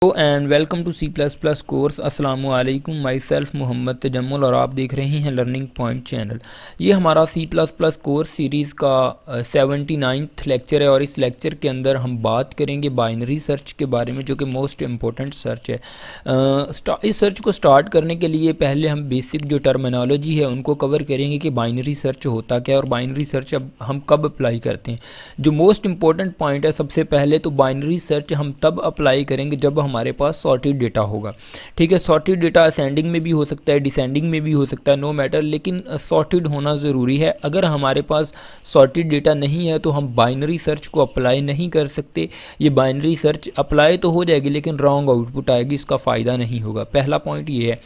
And welcome to C++ course. अस्सलाम वालेकुम, my self Mohammad Tajammul और आप देख रहे हैं लर्निंग पॉइंट चैनल। ये हमारा C++ कोर्स सीरीज़ का 79th लेक्चर है और इस लेक्चर के अंदर हम बात करेंगे बाइनरी सर्च के बारे में, जो कि मोस्ट इम्पोर्टेंट सर्च है। इस सर्च को स्टार्ट करने के लिए पहले हम बेसिक जो टर्मिनोलॉजी है उनको कवर करेंगे कि बाइनरी सर्च होता क्या है और बाइनरी सर्च अब हम कब अप्लाई करते हैं। जो मोस्ट इम्पोर्टेंट पॉइंट है, सबसे पहले तो बाइनरी सर्च हम तब अप्लाई करेंगे जब हमारे पास सॉर्टेड डेटा होगा। ठीक है, सॉर्टेड डेटा असेंडिंग में भी हो सकता है, डिसेंडिंग में भी हो सकता है, नो मैटर, लेकिन सॉर्टेड होना ज़रूरी है। अगर हमारे पास सॉर्टेड डेटा नहीं है तो हम बाइनरी सर्च को अप्लाई नहीं कर सकते। ये बाइनरी सर्च अप्लाई तो हो जाएगी लेकिन रॉन्ग आउटपुट आएगी, इसका फ़ायदा नहीं होगा। पहला पॉइंट ये है।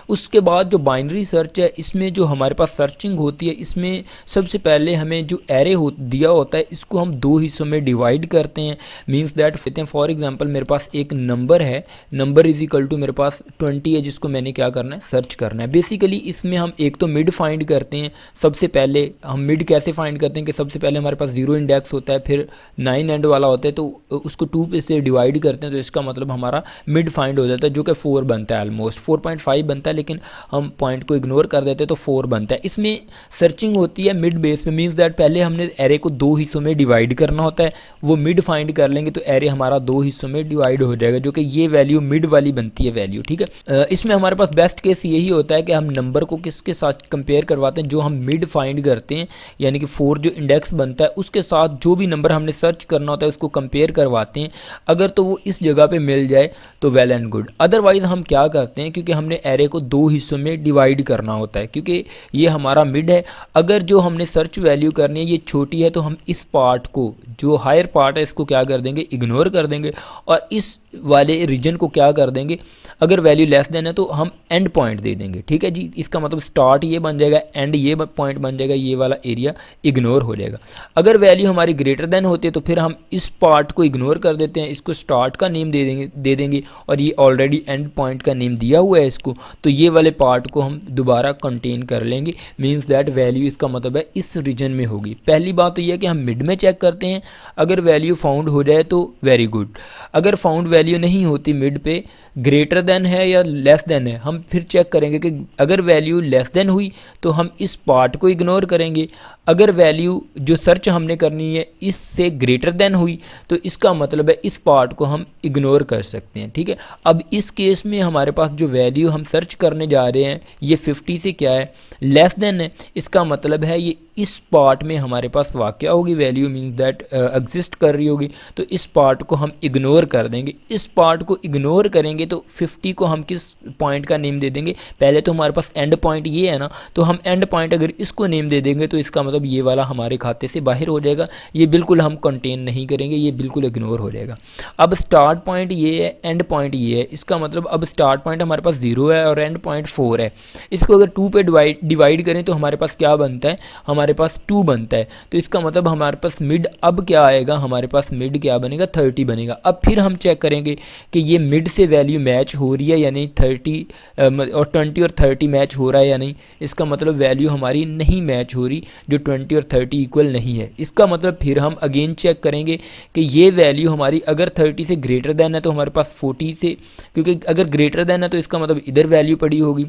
उसके बाद जो बाइनरी सर्च है, इसमें जो हमारे पास सर्चिंग होती है, इसमें सबसे पहले हमें जो एरे दिया होता है इसको हम दो हिस्सों में डिवाइड करते हैं। मीन्स दैट फॉर एग्जांपल मेरे पास एक नंबर है, नंबर इज इक्वल टू मेरे पास 20 है, जिसको मैंने क्या करना है, सर्च करना है। बेसिकली इसमें हम एक तो मिड फाइंड करते हैं। सबसे पहले हम मिड कैसे फाइंड करते हैं कि सबसे पहले हमारे पास 0 इंडेक्स होता है, फिर 9 एंड वाला होता है, तो उसको 2 पे से डिवाइड करते हैं, तो इसका मतलब हमारा मिड फाइंड हो जाता है, जो कि 4 बनता है, ऑलमोस्ट 4.5 बनता है, लेकिन हम पॉइंट को इग्नोर कर देते हैं तो 4 बनता है। इसमें सर्चिंग होती है मिड बेस पे। मीन्स दैट पहले हमने एरे को दो हिस्सों में डिवाइड करना होता है, वो मिड फाइंड कर लेंगे तो एरे हमारा दो हिस्सों में डिवाइड हो जाएगा, जो कि ये वैल्यू मिड वाली बनती है वैल्यू। ठीक है, इसमें हमारे पास बेस्ट केस यही होता है कि हम नंबर को किसके साथ कंपेयर करवाते हैं, जो हम मिड फाइंड करते हैं, यानी कि 4 जो इंडेक्स बनता है उसके साथ जो भी नंबर हमने सर्च करना होता है उसको कंपेयर करवाते हैं। अगर तो वो इस जगह पे मिल जाए तो वेल एंड गुड। अदरवाइज हम क्या करते हैं, क्योंकि हमने एरे को दो हिस्सों में डिवाइड करना होता है, क्योंकि ये हमारा मिड है, अगर जो हमने सर्च वैल्यू करनी है ये छोटी है तो हम इस पार्ट को, जो हायर पार्ट है, इसको क्या कर देंगे, इग्नोर कर देंगे, और इस वाले रीजन को क्या कर देंगे, अगर वैल्यू लेस देन है तो हम एंड पॉइंट दे देंगे। ठीक है जी, इसका मतलब स्टार्ट ये बन जाएगा, एंड ये पॉइंट बन जाएगा, ये वाला एरिया इग्नोर हो जाएगा। अगर वैल्यू हमारी ग्रेटर देन होती है तो फिर हम इस पार्ट को इग्नोर कर देते हैं, इसको स्टार्ट का नेम दे देंगे और ये ऑलरेडी एंड पॉइंट का नेम दिया हुआ है इसको, तो ये वाले पार्ट को हम दोबारा कंटेन कर लेंगे। मीन्स दैट वैल्यू इसका मतलब है इस रीजन में होगी। पहली बात तो ये है कि हम मिड में चेक करते हैं, अगर वैल्यू फाउंड हो जाए तो वेरी गुड। अगर फाउंड वैल्यू नहीं होती, मिड पे ग्रेटर देन है या लेस देन है, हम फिर चेक करेंगे कि अगर वैल्यू लेस देन हुई तो हम इस पार्ट को इग्नोर करेंगे। अगर वैल्यू जो सर्च हमने करनी है इससे ग्रेटर देन हुई तो इसका मतलब है इस पार्ट को हम इग्नोर कर सकते हैं। ठीक है, अब इस केस में हमारे पास जो वैल्यू हम सर्च करने जा रहे हैं ये 50 से क्या है, लेस देन है, इसका मतलब है ये इस पार्ट में हमारे पास वाक़या होगी वैल्यू, मीन्स दैट एग्जिस्ट कर रही होगी, तो इस पार्ट को हम इग्नोर कर देंगे। इस पार्ट को इग्नोर करेंगे तो 50 को हम किस पॉइंट का नेम दे देंगे, पहले तो हमारे पास एंड पॉइंट ये है ना, तो हम एंड पॉइंट अगर इसको नेम दे देंगे तो इसका मतलब ये वाला हमारे खाते से बाहर हो जाएगा, ये बिल्कुल हम कंटेन नहीं करेंगे, ये बिल्कुल इग्नोर हो जाएगा। अब स्टार्ट पॉइंट ये है, एंड पॉइंट ये है, इसका मतलब अब स्टार्ट पॉइंट हमारे पास 0 है और एंड पॉइंट 4 है। इसको अगर 2 पे डिवाइड करें तो हमारे पास क्या बनता है, हमारे पास 2 बनता है, तो इसका मतलब हमारे पास मिड अब क्या आएगा, हमारे पास मिड क्या बनेगा, 30 बनेगा। अब फिर हम चेक करेंगे कि ये मिड से वैल्यू मैच हो रही है या नहीं, 30 और 20 और 30 मैच हो रहा है या नहीं, इसका मतलब वैल्यू हमारी नहीं मैच हो रही, जो 20 और 30 इक्वल नहीं है। इसका मतलब फिर हम अगेन चेक करेंगे कि ये वैल्यू हमारी अगर 30 से ग्रेटर देन है तो हमारे पास 40 से, क्योंकि अगर ग्रेटर देन है तो इसका मतलब इधर वैल्यू पड़ी होगी।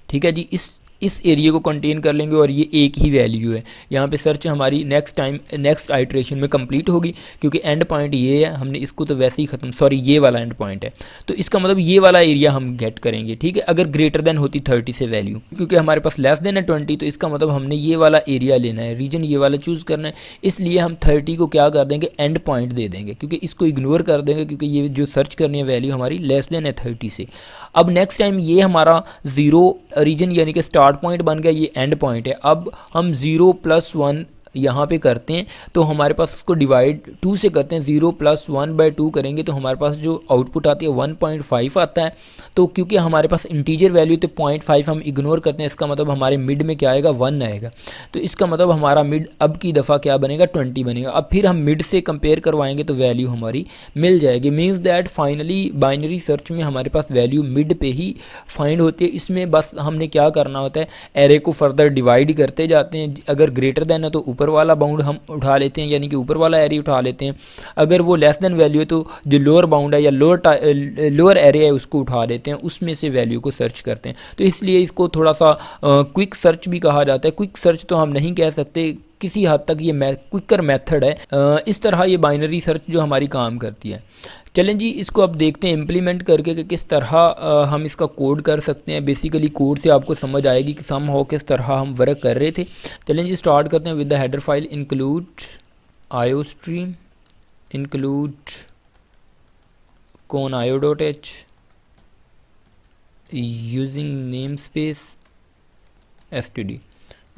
ठीक है जी, इस एरिया को कंटेन कर लेंगे और ये एक ही वैल्यू है। यहाँ पे सर्च हमारी नेक्स्ट आइट्रेशन में कंप्लीट होगी, क्योंकि एंड पॉइंट ये है, हमने इसको तो वैसे ही ख़त्म, सॉरी ये वाला एंड पॉइंट है, तो इसका मतलब ये वाला एरिया हम गेट करेंगे। ठीक है, अगर ग्रेटर देन होती 30 से वैल्यू, क्योंकि हमारे पास लेस देन है 20, तो इसका मतलब हमने ये वाला एरिया लेना है, रीजन ये वाला चूज़ करना है, इसलिए हम 30 को क्या कर देंगे, एंड पॉइंट दे देंगे, क्योंकि इसको इग्नोर कर देंगे, क्योंकि ये जो सर्च करनी है वैल्यू हमारी लेस देन है 30 से। अब नेक्स्ट टाइम ये हमारा 0 रीजन यानी कि स्टार्ट पॉइंट बन गया, ये एंड पॉइंट है। अब हम 0 + 1 यहाँ पे करते हैं तो हमारे पास उसको डिवाइड 2 से करते हैं, 0 + 1/2 करेंगे तो हमारे पास जो आउटपुट आती है 1.5 आता है। तो क्योंकि हमारे पास इंटीजर वैल्यू तो 0.5 हम इग्नोर करते हैं, इसका मतलब हमारे मिड में क्या आएगा, 1 आएगा, तो इसका मतलब हमारा मिड अब की दफ़ा क्या बनेगा, 20 बनेगा। अब फिर हम मिड से कंपेयर करवाएंगे तो वैल्यू हमारी मिल जाएगी। Means that finally binary search में हमारे पास वैल्यू मिड पे ही फाइंड होती है। इसमें बस हमने क्या करना होता है, एरे को फर्दर डिवाइड करते जाते हैं, अगर ग्रेटर देन है तो ऊपर ऊपर वाला बाउंड हम उठा लेते हैं, यानी कि ऊपर वाला एरे उठा लेते हैं। अगर वो लेस देन वैल्यू है तो जो लोअर बाउंड है या लोअर एरे है उसको उठा लेते हैं, उसमें से वैल्यू को सर्च करते हैं। तो इसलिए इसको थोड़ा सा क्विक सर्च भी कहा जाता है। क्विक सर्च तो हम नहीं कह सकते, किसी हद तक ये क्विकर मेथड है। इस तरह ये बाइनरी सर्च जो हमारी काम करती है। चलें जी, इसको अब देखते हैं इम्प्लीमेंट करके कि किस तरह हम इसका कोड कर सकते हैं। बेसिकली कोड से आपको समझ आएगी कि सम हो किस तरह हम वर्क कर रहे थे। चलें जी, स्टार्ट करते हैं with the header file include iostream include कौन io.h using name space std।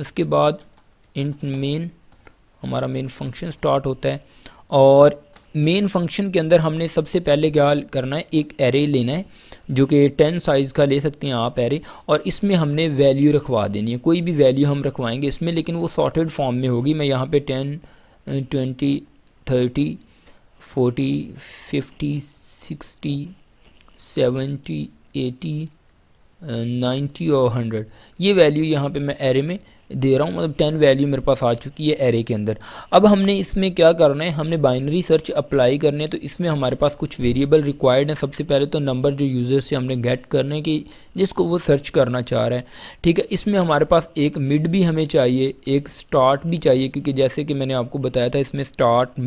उसके बाद इंट मेन, हमारा मेन फंक्शन स्टार्ट होता है। और मेन फंक्शन के अंदर हमने सबसे पहले क्या करना है, एक एरे लेना है जो कि 10 साइज़ का ले सकते हैं आप एरे, और इसमें हमने वैल्यू रखवा देनी है। कोई भी वैल्यू हम रखवाएंगे इसमें, लेकिन वो सॉर्टेड फॉर्म में होगी। मैं यहाँ पे 10 20 30 40 50 60 70 80 90 और 100 ये वैल्यू यहाँ पे मैं एरे में दे रहा हूँ। मतलब 10 वैल्यू मेरे पास आ चुकी है एरे के अंदर। अब हमने इसमें क्या करना है, हमने बाइनरी सर्च अप्लाई करने हैं। तो इसमें हमारे पास कुछ वेरिएबल रिक्वायर्ड हैं। सबसे पहले तो नंबर जो यूज़र से हमने गेट करने की जिसको वो सर्च करना चाह रहा है, ठीक है। इसमें हमारे पास एक मिड भी हमें चाहिए, एक स्टार्ट भी चाहिए, क्योंकि जैसे कि मैंने आपको बताया था इसमें स्टार्ट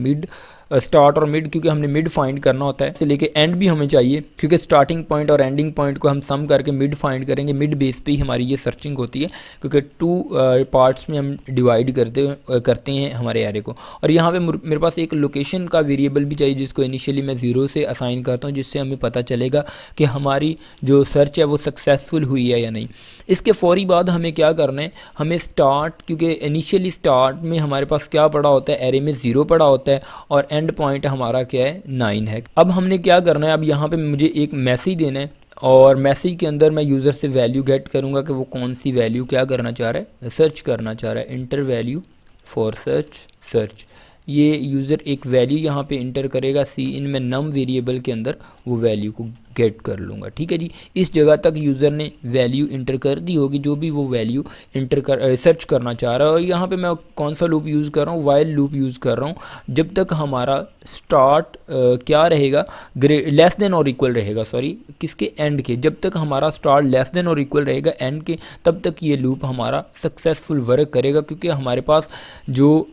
और मिड, क्योंकि हमने मिड फाइंड करना होता है। से लेके एंड भी हमें चाहिए, क्योंकि स्टार्टिंग पॉइंट और एंडिंग पॉइंट को हम सम करके मिड फाइंड करेंगे। मिड बेस पे ही हमारी ये सर्चिंग होती है, क्योंकि 2 पार्ट्स में हम डिवाइड करते हैं हमारे एरे को। और यहाँ पे मेरे पास एक लोकेशन का वेरिएबल भी चाहिए, जिसको इनिशियली मैं 0 से असाइन करता हूँ, जिससे हमें पता चलेगा कि हमारी जो सर्च है वो सक्सेसफुल हुई है या नहीं। इसके फौरी बाद हमें क्या करना है, हमें स्टार्ट, क्योंकि इनिशियली स्टार्ट में हमारे पास क्या पड़ा होता है, एरे में 0 पड़ा होता है, और एंड पॉइंट हमारा क्या है, 9 है। अब हमने क्या करना है, अब यहाँ पे मुझे एक मैसेज देना है, और मैसेज के अंदर मैं यूज़र से वैल्यू गेट करूँगा कि वो कौन सी वैल्यू क्या करना चाह रहा है, सर्च करना चाह रहा है। इंटर वैल्यू फॉर सर्च ये यूज़र एक वैल्यू यहाँ पे इंटर करेगा। सी इन में नम वेरिएबल के अंदर वो वैल्यू को गेट कर लूँगा, ठीक है जी। इस जगह तक यूज़र ने वैल्यू इंटर कर दी होगी, जो भी वो वैल्यू सर्च करना चाह रहा है। और यहाँ पे मैं कौन सा लूप यूज़ कर रहा हूँ, वाइल लूप यूज़ कर रहा हूँ। जब तक हमारा स्टार्ट क्या रहेगा, लेस देन और इक्वल रहेगा, सॉरी किसके, एंड के। जब तक हमारा स्टार्ट लेस देन और इक्वल रहेगा एंड के, तब तक ये लूप हमारा सक्सेसफुल वर्क करेगा, क्योंकि हमारे पास जो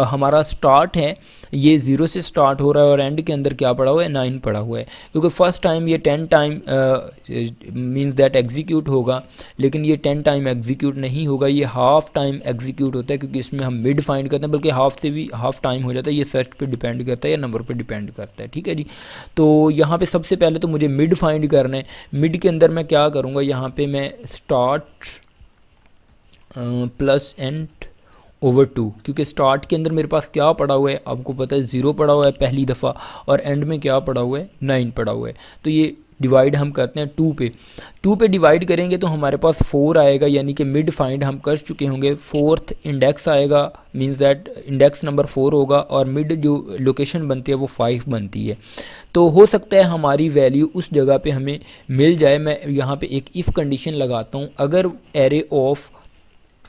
हमारा स्टार्ट है ये 0 से स्टार्ट हो रहा है, और एंड के अंदर क्या पड़ा हुआ है, 9 पड़ा हुआ है। क्योंकि फर्स्ट टाइम ये 10 टाइम मीन्स दैट एग्जीक्यूट होगा, लेकिन ये 10 टाइम एग्जीक्यूट नहीं होगा, ये हाफ टाइम एग्जीक्यूट होता है, क्योंकि इसमें हम मिड फाइंड करते हैं, बल्कि हाफ से भी हाफ टाइम हो जाता है। ये सर्च पे डिपेंड करता है या नंबर पे डिपेंड करता है, ठीक है जी। तो यहाँ पे सबसे पहले तो मुझे मिड फाइंड करना है। मिड के अंदर मैं क्या करूँगा, यहाँ पे मैं स्टार्ट प्लस एंड ओवर 2, क्योंकि स्टार्ट के अंदर मेरे पास क्या पड़ा हुआ है, आपको पता है 0 पड़ा हुआ है पहली दफ़ा, और एंड में क्या पड़ा हुआ है, 9 पड़ा हुआ है। तो ये डिवाइड हम करते हैं 2 पे डिवाइड करेंगे तो हमारे पास 4 आएगा, यानी कि मिड फाइंड हम कर चुके होंगे। 4th इंडेक्स आएगा, मीन्स दैट इंडेक्स नंबर 4 होगा, और मिड जो लोकेशन बनती है वो 5 बनती है। तो हो सकता है हमारी वैल्यू उस जगह पे हमें मिल जाए। मैं यहाँ पे एक इफ़ कंडीशन लगाता हूँ। अगर एरे ऑफ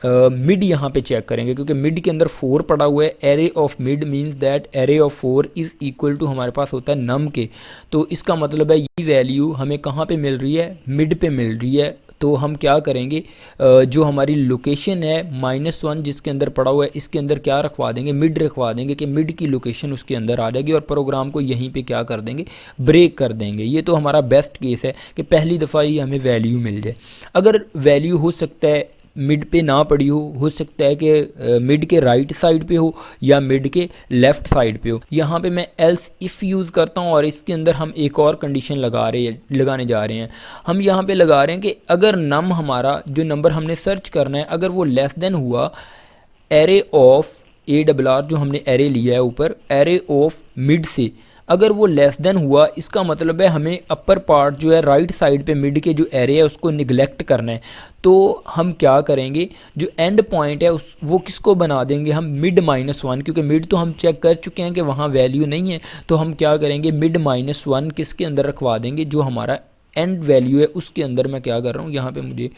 मिड यहाँ पे चेक करेंगे, क्योंकि मिड के अंदर 4 पड़ा हुआ है। Array of mid means that array of 4 is equal to हमारे पास होता है नम के। तो इसका मतलब है ये वैल्यू हमें कहाँ पे मिल रही है, मिड पे मिल रही है। तो हम क्या करेंगे, जो हमारी लोकेशन है -1 जिसके अंदर पड़ा हुआ है, इसके अंदर क्या रखवा देंगे, मिड रखवा देंगे, कि मिड की लोकेशन उसके अंदर आ जाएगी, और प्रोग्राम को यहीं पे क्या कर देंगे, ब्रेक कर देंगे। ये तो हमारा बेस्ट केस है कि पहली दफ़ा ही हमें वैल्यू मिल जाए। अगर वैल्यू हो सकता है मिड पे ना पड़ी हो सकता है कि मिड के राइट साइड पे हो या मिड के लेफ़्ट साइड पे हो। यहाँ पे मैं एल्स इफ़ यूज़ करता हूँ, और इसके अंदर हम एक और कंडीशन लगाने जा रहे हैं। हम यहाँ पे लगा रहे हैं कि अगर नम हमारा जो नंबर हमने सर्च करना है, अगर वो लेस देन हुआ एरे ऑफ ARR जो हमने एरे लिया है ऊपर, एरे ऑफ मिड से, अगर वो लेस देन हुआ, इसका मतलब है हमें अपर पार्ट जो है राइट साइड पे मिड के जो एरे है उसको निगलेक्ट करना है। तो हम क्या करेंगे, जो एंड पॉइंट है वो किसको बना देंगे, हम मिड -1, क्योंकि मिड तो हम चेक कर चुके हैं कि वहाँ वैल्यू नहीं है। तो हम क्या करेंगे, मिड -1 किसके अंदर रखवा देंगे, जो हमारा एंड वैल्यू है उसके अंदर। मैं क्या कर रहा हूँ, यहाँ पे मुझे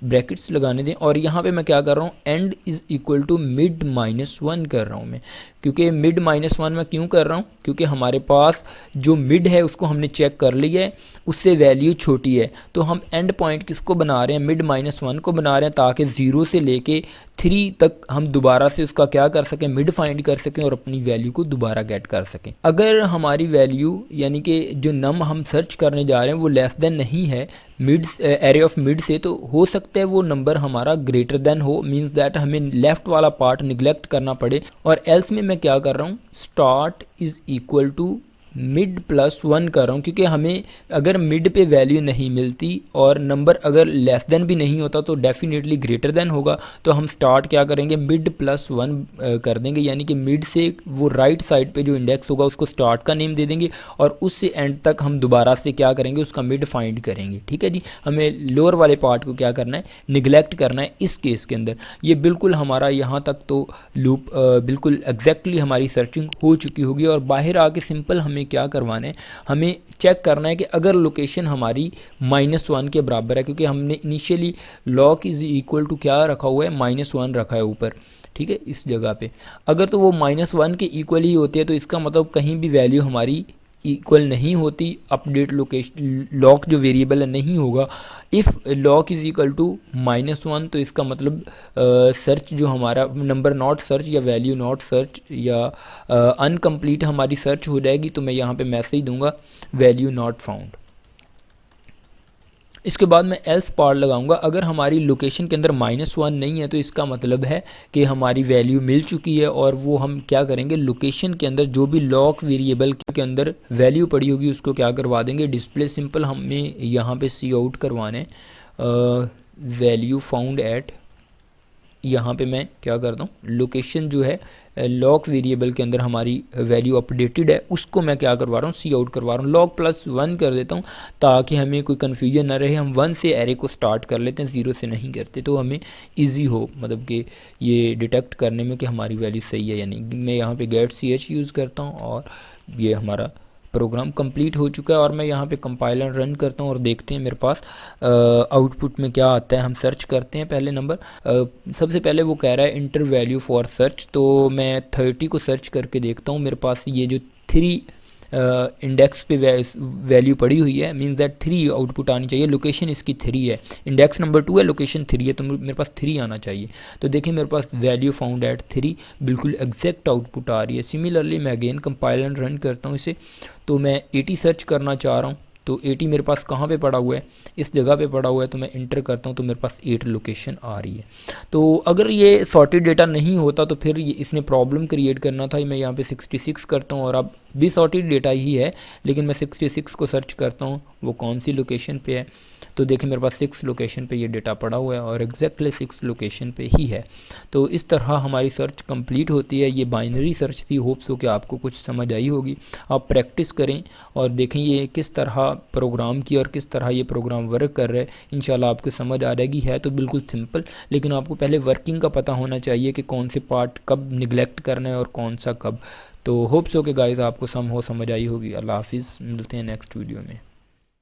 ब्रैकेट्स लगाने दें। और यहाँ पे मैं क्या कर रहा हूँ, end is equal to mid -1 कर रहा हूँ मैं, क्योंकि मिड -1 मैं क्यों कर रहा हूँ, क्योंकि हमारे पास जो मिड है उसको हमने चेक कर लिया है, उससे वैल्यू छोटी है, तो हम एंड पॉइंट किसको बना रहे हैं, मिड -1 को बना रहे हैं, ताकि 0 से लेके 3 तक हम दोबारा से उसका क्या कर सकें, मिड फाइंड कर सकें और अपनी वैल्यू को दोबारा गेट कर सकें। अगर हमारी वैल्यू यानी कि जो नम हम सर्च करने जा रहे हैं वो लेस देन नहीं है मिड एरे ऑफ मिड से, तो हो सकता है वो नंबर हमारा ग्रेटर देन हो, मींस दैट हमें लेफ़्ट वाला पार्ट निगलेक्ट करना पड़े। और एल्स में मैं क्या कर रहा हूँ, start is equal to mid +1 कर रहा हूँ, क्योंकि हमें अगर मिड पे वैल्यू नहीं मिलती और नंबर अगर लेस देन भी नहीं होता तो डेफिनेटली ग्रेटर देन होगा, तो हम स्टार्ट क्या करेंगे, मिड +1 कर देंगे, यानी कि मिड से वो राइट साइड पे जो इंडेक्स होगा उसको स्टार्ट का नेम दे देंगे और उससे एंड तक हम दोबारा से क्या करेंगे, उसका मिड फाइंड करेंगे। ठीक है जी, हमें लोअर वाले पार्ट को क्या करना है, निगलेक्ट करना है इस केस के अंदर। ये बिल्कुल हमारा यहाँ तक तो लूप बिल्कुल एग्जैक्टली हमारी सर्चिंग हो चुकी होगी। और बाहर आके सिंपल हमें क्या करवाना है, हमें चेक करना है कि अगर लोकेशन हमारी -1 के बराबर है, क्योंकि हमने initially lock is equal to क्या रखा हुआ है, -1 रखा है ऊपर, ठीक है, इस जगह पे अगर तो वो -1 के इक्वल ही होती है तो इसका मतलब कहीं भी वैल्यू हमारी इक्वल नहीं होती, अपडेट लोकेशन लॉक जो वेरिएबल है नहीं होगा। If lock is equal to -1 तो इसका मतलब सर्च जो हमारा नंबर नॉट सर्च या वैल्यू नॉट सर्च या अनकम्प्लीट हमारी सर्च हो जाएगी, तो मैं यहाँ पे मैसेज दूंगा वैल्यू नॉट फाउंड। इसके बाद मैं एल्स पार्ट लगाऊंगा। अगर हमारी लोकेशन के अंदर -1 नहीं है तो इसका मतलब है कि हमारी वैल्यू मिल चुकी है, और वो हम क्या करेंगे, लोकेशन के अंदर जो भी लॉक वेरिएबल के अंदर वैल्यू पड़ी होगी उसको क्या करवा देंगे, डिस्प्ले सिंपल हमें यहाँ पे सी आउट करवाने, वैल्यू फाउंड एट, यहाँ पे मैं क्या करता हूँ, लोकेशन जो है लॉक वेरिएबल के अंदर हमारी वैल्यू अपडेटेड है उसको मैं क्या करवा रहा हूँ, सी आउट करवा रहा हूँ, लॉक +1 कर देता हूँ ताकि हमें कोई कन्फ्यूजन ना रहे। हम 1 से एरे को स्टार्ट कर लेते हैं, 0 से नहीं करते, तो हमें इजी हो मतलब कि ये डिटेक्ट करने में कि हमारी वैल्यू सही है या नहीं। मैं यहाँ पे गेट ch यूज़ करता हूँ और ये हमारा प्रोग्राम कंप्लीट हो चुका है। और मैं यहाँ पे कंपाइलर रन करता हूँ और देखते हैं मेरे पास आउटपुट में क्या आता है। हम सर्च करते हैं पहले नंबर, सबसे पहले वो कह रहा है इंटर वैल्यू फॉर सर्च, तो मैं 30 को सर्च करके देखता हूँ। मेरे पास ये जो 3 इंडेक्स पे वैल्यू पड़ी हुई है, मीन्स दैट 3 आउटपुट आनी चाहिए। लोकेशन इसकी 3 है, इंडेक्स नंबर 2 है, लोकेशन 3 है, तो मेरे पास 3 आना चाहिए। तो देखिए मेरे पास वैल्यू फाउंड एट 3 बिल्कुल एग्जैक्ट आउटपुट आ रही है। सिमिलरली मैं अगेन कंपाइलर रन करता हूँ इसे, तो मैं 80 सर्च करना चाह रहा हूँ, तो 80 मेरे पास कहाँ पे पड़ा हुआ है, इस जगह पे पड़ा हुआ है, तो मैं इंटर करता हूँ तो मेरे पास 8 लोकेशन आ रही है। तो अगर ये सॉर्टेड डेटा नहीं होता तो फिर इसने प्रॉब्लम क्रिएट करना था। मैं यहाँ पे 66 करता हूँ और अब भी सॉर्टेड डेटा ही है, लेकिन मैं 66 को सर्च करता हूँ वो कौन सी लोकेशन पे है, तो देखिए मेरे पास 6 लोकेशन पे ये डेटा पड़ा हुआ है और एग्जैक्टली 6 लोकेशन पे ही है। तो इस तरह हमारी सर्च कंप्लीट होती है। ये बाइनरी सर्च थी, होप्स हो कि आपको कुछ समझ आई होगी। आप प्रैक्टिस करें और देखें ये किस तरह प्रोग्राम की और किस तरह ये प्रोग्राम वर्क कर रहा है, इंशाल्लाह आपको समझ आ जाएगी। है तो बिल्कुल सिंपल, लेकिन आपको पहले वर्किंग का पता होना चाहिए कि कौन से पार्ट कब निगलेक्ट करना है और कौन सा कब। तो होप्स हो कि गाइस आपको समझ आई होगी। अल्लाह हाफिज़, मिलते हैं नेक्स्ट वीडियो में।